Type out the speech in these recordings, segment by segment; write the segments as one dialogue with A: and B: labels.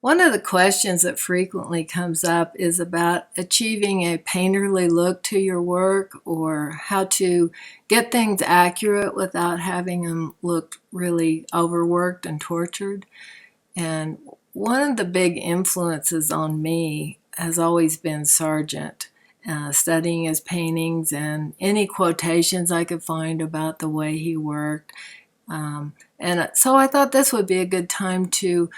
A: One of the questions that frequently comes up is about achieving a painterly look to your work, or how to get things accurate without having them look really overworked and tortured. And one of the big influences on me has always been Sargent, studying his paintings and any quotations I could find about the way he worked. And so I thought this would be a good time to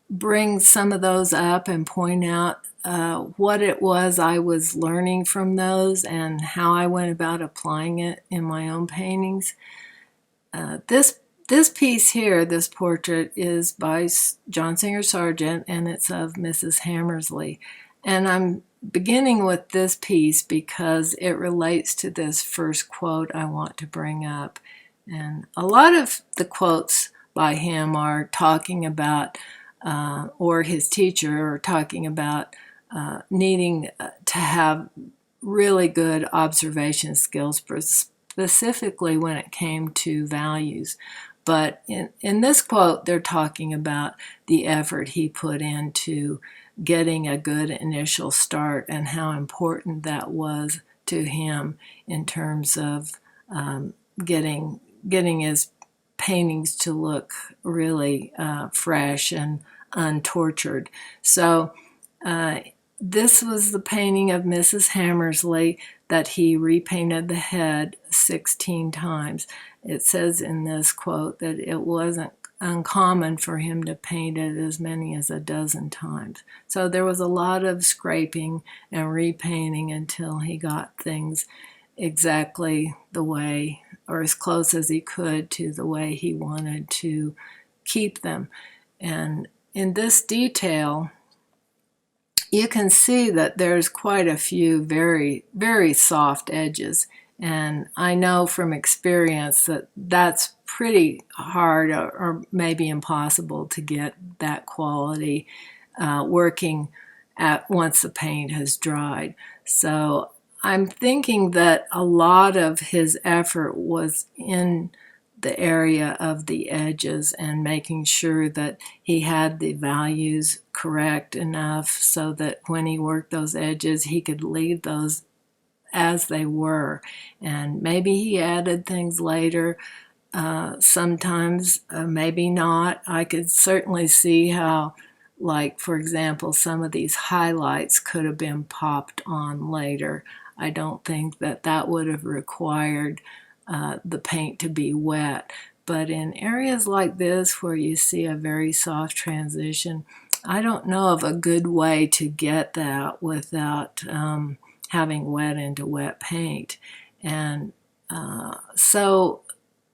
A: bring some of those up and point out what it was I was learning from those and how I went about applying it in my own paintings. This piece here, this portrait, is by John Singer Sargent, and it's of Mrs. Hammersley. And I'm beginning with this piece because it relates to this first quote I want to bring up. And a lot of the quotes by him are talking about, or his teacher, are talking about needing to have really good observation skills, specifically when it came to values. But in this quote, they're talking about the effort he put into getting a good initial start and how important that was to him in terms of getting his paintings to look really fresh and untortured. So this was the painting of Mrs. Hammersley that he repainted the head 16 times. It says in this quote that it wasn't uncommon for him to paint it as many as a dozen times. So there was a lot of scraping and repainting until he got things exactly the way, or as close as he could to the way he wanted to keep them. And in this detail, you can see that there's quite a few very, very soft edges. And I know from experience that that's pretty hard, or maybe impossible, to get that quality working once the paint has dried. So I'm thinking that a lot of his effort was in the area of the edges and making sure that he had the values correct enough so that when he worked those edges, he could leave those as they were. And maybe he added things later, sometimes, maybe not. I could certainly see how, like, for example, some of these highlights could have been popped on later. I don't think that that would have required the paint to be wet. But in areas like this where you see a very soft transition, I don't know of a good way to get that without having wet into wet paint. And so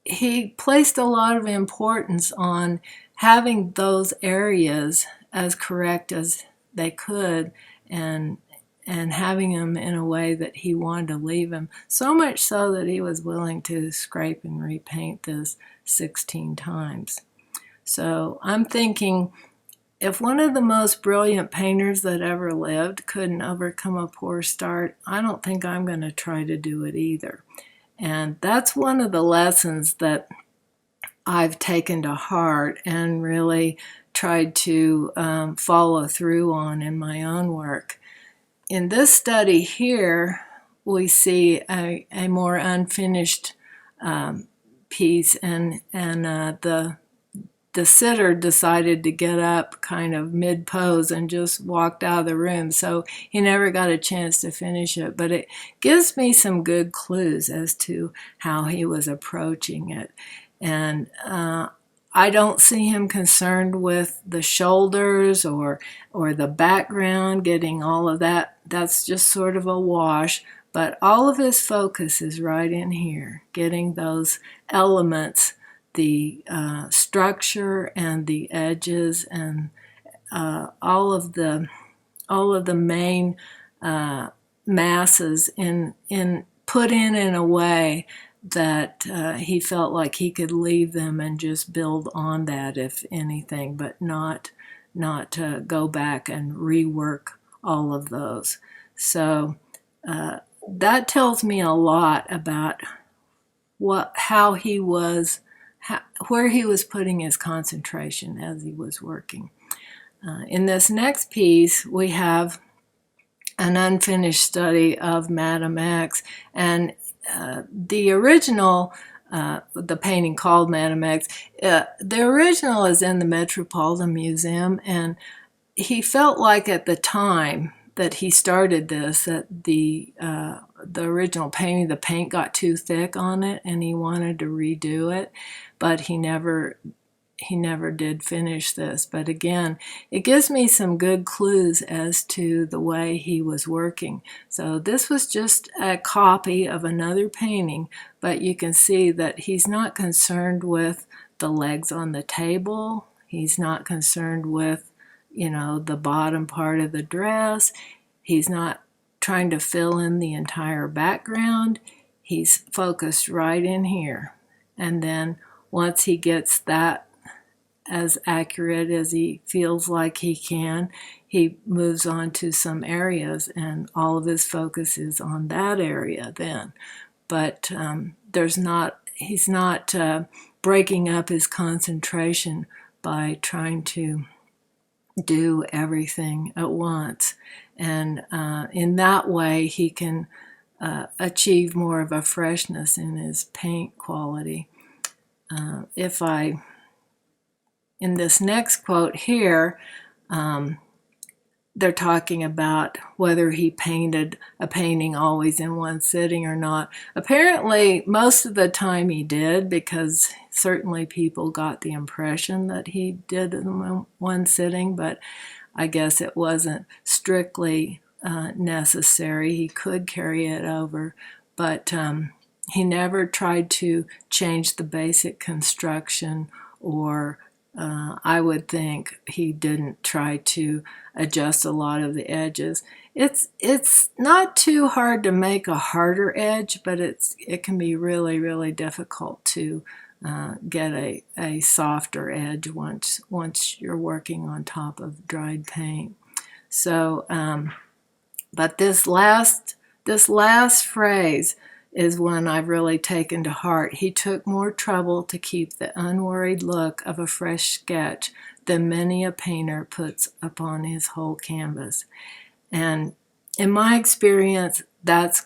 A: he placed a lot of importance on having those areas as correct as they could, and having them in a way that he wanted to leave them, so much so that he was willing to scrape and repaint this 16 times. So I'm thinking, if one of the most brilliant painters that ever lived couldn't overcome a poor start, I don't think I'm going to try to do it either. And that's one of the lessons that I've taken to heart and really tried to follow through on in my own work. In this study here, we see a more unfinished piece, and the sitter decided to get up kind of mid-pose and just walked out of the room, so he never got a chance to finish it. But it gives me some good clues as to how he was approaching it. And I don't see him concerned with the shoulders or the background, getting all of that. That's just sort of a wash. But all of his focus is right in here, getting those elements, the structure and the edges, and all of the main masses put in a way that he felt like he could leave them and just build on that, if anything, but not go back and rework all of those. So that tells me a lot about how he was, where he was putting his concentration as he was working. In this next piece, we have an unfinished study of Madame X, and the original, the painting called Madame X, the original is in the Metropolitan Museum, and he felt like at the time that he started this, that the original painting, the paint got too thick on it, and he wanted to redo it, but he never did finish this. But again, it gives me some good clues as to the way he was working. So this was just a copy of another painting, but you can see that he's not concerned with the legs on the table. He's not concerned with, the bottom part of the dress. He's not trying to fill in the entire background. He's focused right in here. And then once he gets that as accurate as he feels like he can, he moves on to some areas, and all of his focus is on that area then. But he's not breaking up his concentration by trying to do everything at once. And in that way, he can achieve more of a freshness in his paint quality. In this next quote here, they're talking about whether he painted a painting always in one sitting or not. Apparently, most of the time he did, because certainly people got the impression that he did it in one sitting, but I guess it wasn't strictly necessary. He could carry it over, but he never tried to change the basic construction, or I would think he didn't try to adjust a lot of the edges. It's not too hard to make a harder edge, but it can be really, really difficult to get a softer edge once you're working on top of dried paint. So, but this last phrase is one I've really taken to heart. He took more trouble to keep the unworried look of a fresh sketch than many a painter puts upon his whole canvas. And in my experience, that's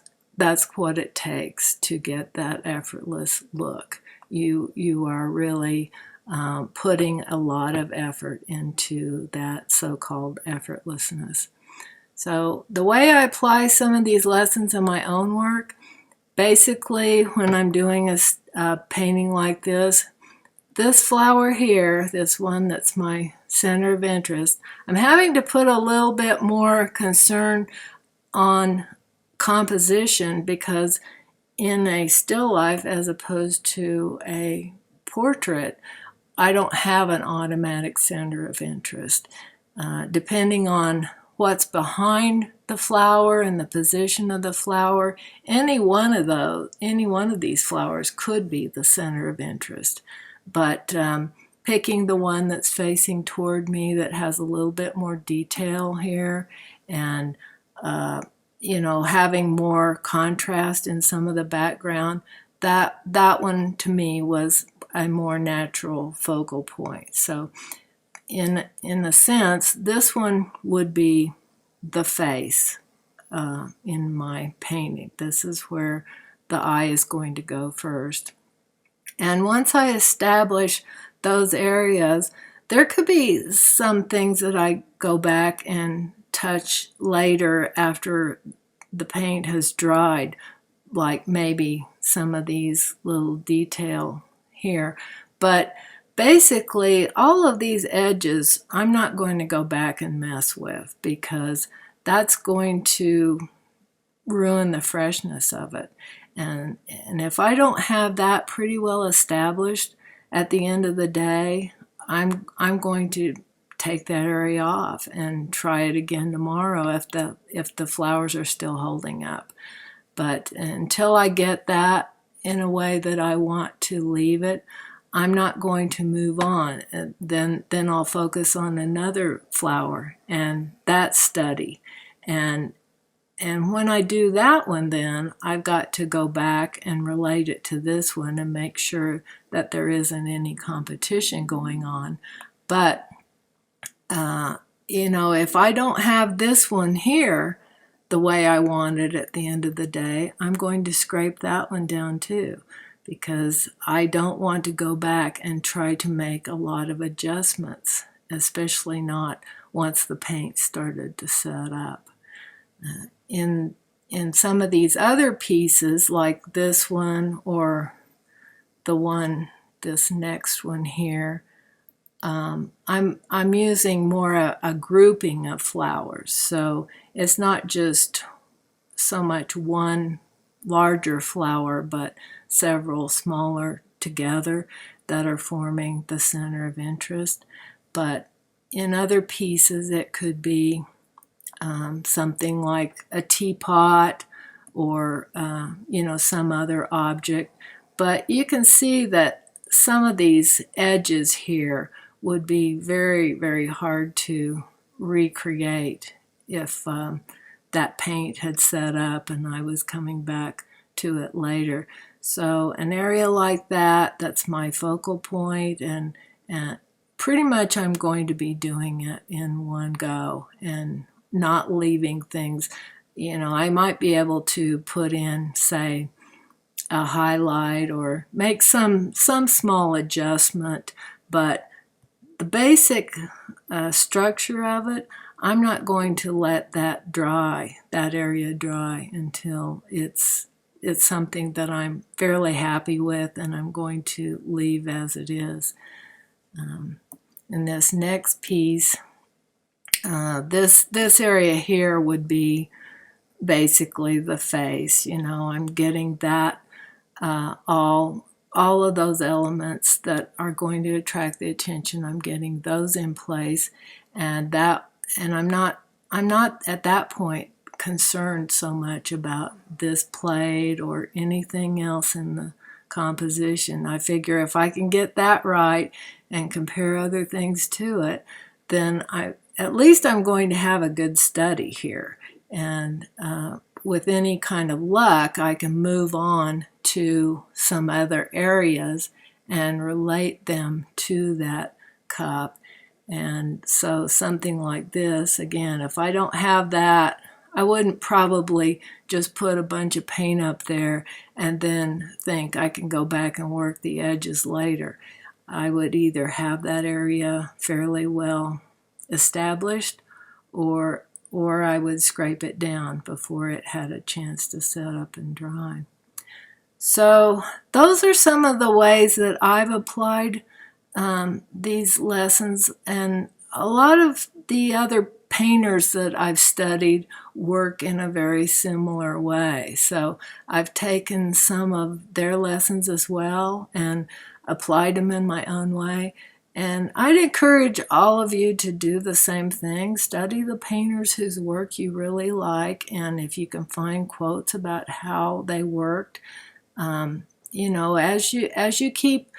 A: what it takes to get that effortless look. You are really putting a lot of effort into that so-called effortlessness. So the way I apply some of these lessons in my own work, basically, when I'm doing a painting like this flower here, this one that's my center of interest, I'm having to put a little bit more concern on composition, because in a still life as opposed to a portrait, I don't have an automatic center of interest. Depending on what's behind the flower and the position of the flower, any one of these flowers could be the center of interest. But picking the one that's facing toward me, that has a little bit more detail here, and having more contrast in some of the background, that one to me was a more natural focal point. So in a sense, this one would be the face in my painting. This is where the eye is going to go first. And once I establish those areas, there could be some things that I go back and touch later after the paint has dried, like maybe some of these little detail here. But basically, all of these edges, I'm not going to go back and mess with, because that's going to ruin the freshness of it. And if I don't have that pretty well established, at the end of the day, I'm going to take that area off and try it again tomorrow if the flowers are still holding up. But until I get that in a way that I want to leave it, I'm not going to move on. And then I'll focus on another flower and that study. And when I do that one, then I've got to go back and relate it to this one and make sure that there isn't any competition going on. But if I don't have this one here the way I want it at the end of the day, I'm going to scrape that one down too, because I don't want to go back and try to make a lot of adjustments, especially not once the paint started to set up. In some of these other pieces, like this one or this next one here, I'm using more a grouping of flowers. So it's not just so much one larger flower, but several smaller together that are forming the center of interest. But in other pieces, it could be something like a teapot or some other object. But you can see that some of these edges here would be very, very hard to recreate if that paint had set up and I was coming back to it later. So an area like that, that's my focal point, and pretty much I'm going to be doing it in one go and not leaving things. I might be able to put in, say, a highlight or make some small adjustment, but the basic structure of it, I'm not going to let that area dry until it's something that I'm fairly happy with, and I'm going to leave as it is. In this next piece, this area here would be basically the face. I'm getting that all of those elements that are going to attract the attention. I'm getting those in place, and I'm not at that point concerned so much about this plate or anything else in the composition. I figure if I can get that right and compare other things to it, then at least I'm going to have a good study here. And with any kind of luck, I can move on to some other areas and relate them to that cup. And so something like this, again, if I don't have that, I wouldn't probably just put a bunch of paint up there and then think I can go back and work the edges later. I would either have that area fairly well established, or I would scrape it down before it had a chance to set up and dry. So those are some of the ways that I've applied these lessons, and a lot of the other painters that I've studied work in a very similar way. So I've taken some of their lessons as well and applied them in my own way. And I'd encourage all of you to do the same thing. Study the painters whose work you really like, and if you can find quotes about how they worked, as you keep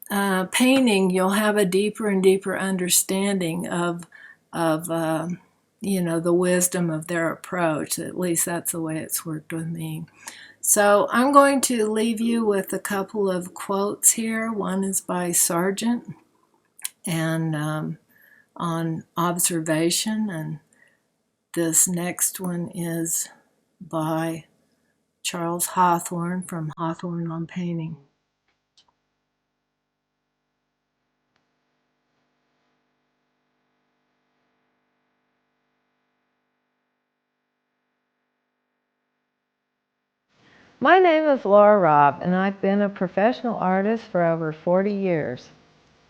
A: painting, you'll have a deeper and deeper understanding of the wisdom of their approach. At least that's the way it's worked with me. So I'm going to leave you with a couple of quotes here. One is by Sargent, and on observation, and this next one is by Charles Hawthorne from Hawthorne on Painting.
B: My name is Laura Robb, and I've been a professional artist for over 40 years.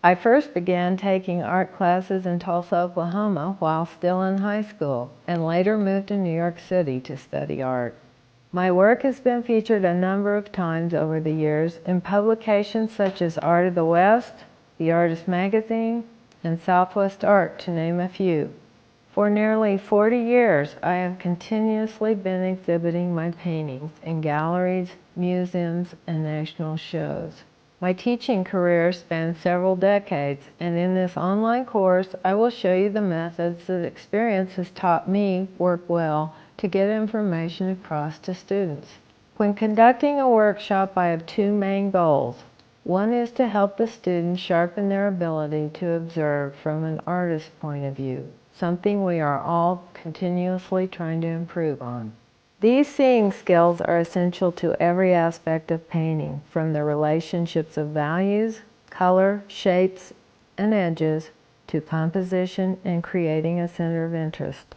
B: I first began taking art classes in Tulsa, Oklahoma while still in high school, and later moved to New York City to study art. My work has been featured a number of times over the years in publications such as Art of the West, The Artist Magazine, and Southwest Art, to name a few. For nearly 40 years, I have continuously been exhibiting my paintings in galleries, museums, and national shows. My teaching career spans several decades, and in this online course, I will show you the methods that experience has taught me work well to get information across to students. When conducting a workshop, I have two main goals. One is to help the students sharpen their ability to observe from an artist's point of view. something we are all continuously trying to improve on. These seeing skills are essential to every aspect of painting, from the relationships of values, color, shapes, and edges, to composition and creating a center of interest.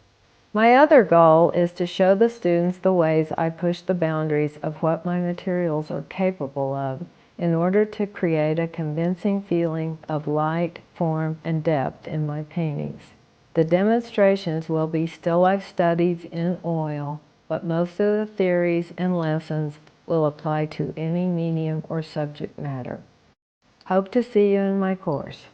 B: My other goal is to show the students the ways I push the boundaries of what my materials are capable of in order to create a convincing feeling of light, form, and depth in my paintings. The demonstrations will be still life studies in oil, but most of the theories and lessons will apply to any medium or subject matter. Hope to see you in my course.